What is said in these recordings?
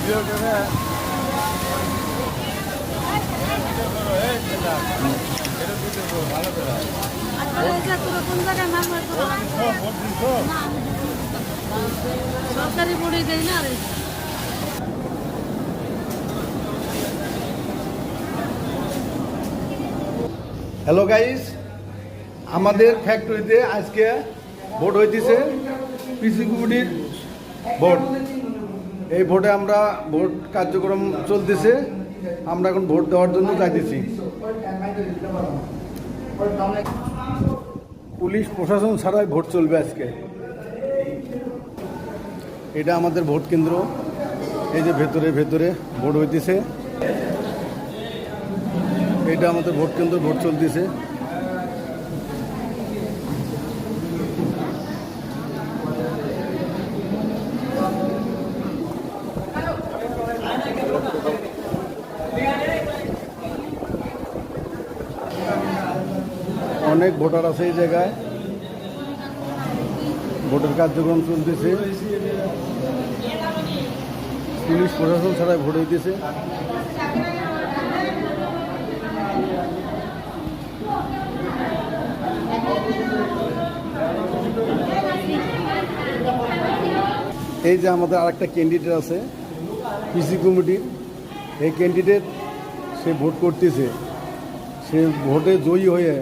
সরকারি বোর্ডে দেয় না রে। হ্যালো গাইস, আমাদের ফ্যাক্টরিতে আজকে ভোট হইতেছে পিসি কমিটির ভোট। এই ভোটে আমরা ভোট কার্যক্রম চলতেছে, আমরা এখন ভোট দেওয়ার জন্য যাইতেছি। পুলিশ প্রশাসন ছাড়াই ভোট চলবে আজকে। এটা আমাদের ভোট কেন্দ্র, এই যে ভেতরে ভেতরে ভোট হইতেছে। এটা আমাদের ভোট কেন্দ্র, ভোট চলতেছে। অনেক ভোটার আছে এই জায়গায়, ভোটের কার্যক্রম চলতেছে। পুলিশ প্রশাসন ছাড়াই ভোট হইতেছে। এই যে আমাদের আরেকটা ক্যান্ডিডেট আছে পিসি কমিটির, এই ক্যান্ডিডেট সে ভোট করতেছে। সে ভোটে জয়ী হয়ে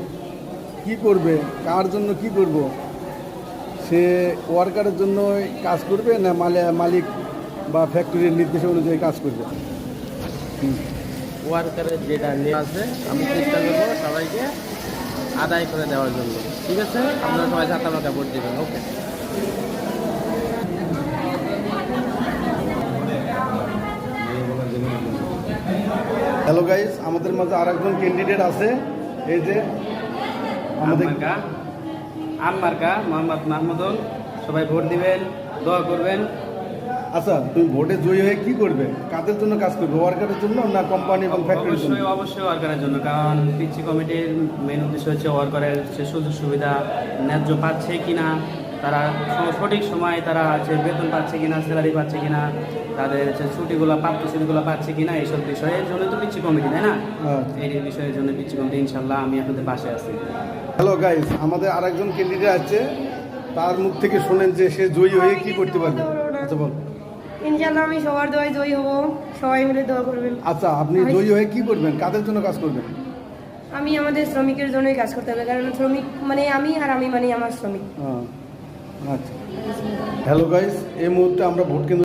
কি করবে, কার জন্য কি করব, সে ওয়ার্কারের জন্য কাজ করবে না মালিক বা ফ্যাক্টরির নির্দেশ অনুযায়ী কাজ করবে? ওয়ার্কারের যেটা নিয়ে আছে আমি চেষ্টা করবো সবাইকে আদায় করে দেওয়ার জন্য। ঠিক আছে, আপনারা সবাই ছাতা ভোট দেবেন। ওকে। হ্যালো গাইস, আমাদের মাঝে আরেকজন ক্যান্ডিডেট আছে। এই যে আমাদের মার্কা মোহাম্মদ মাহমুদুল, সবাই ভোট দিবেন, দোয়া করবেন। আচ্ছা, তুমি ভোটে জয়ী হয়ে কি করবে, কাদের জন্য কাজ করবে, ওয়ার্কারের জন্য না কোম্পানি এবং ফ্যাক্টরির জন্য? অবশ্যই ওয়ার্কারের জন্য, কারণ পিসি কমিটির মেন উদ্দেশ্য হচ্ছে ওয়ার্কারের যে সুযোগ সুবিধা ন্যায্য পাচ্ছে কিনা, তারা সঠিক সময় তারা হচ্ছে বেতন পাচ্ছে কিনা, স্যালারি পাচ্ছে কিনা, তাদের হচ্ছে ছুটিগুলো প্রাপ্ত ছুটিগুলো পাচ্ছে কিনা, এইসব বিষয়ের জন্য তো পিসি কমিটি, তাই না? এই বিষয়ের জন্য পিসি কমিটি ইনশাল্লাহ আমি আপনাদের পাশে আছি। হ্যালো গাইস, আমাদের আরেকজন ক্যান্ডিডেট আছে, তার মুখ থেকে শোনেন যে সে জয়ী হয়ে কি করতে পারবে। আচ্ছা বল। ইনশাআল্লাহ আমি সবার দোয়ায় জয়ী হব, সবাই মিলে দোয়া করবেন। আচ্ছা, আপনি জয়ী হয়ে কি করবেন, কাদের জন্য কাজ করবেন? আমি আমাদের শ্রমিকের জন্যই কাজ করতে হবে, কারণ শ্রমিক মানে আমি, আর আমি মানে আমার শ্রমিক। আচ্ছা, হ্যালো গাইস, এই মুহূর্তে আমরা ভোট কেন্দ্র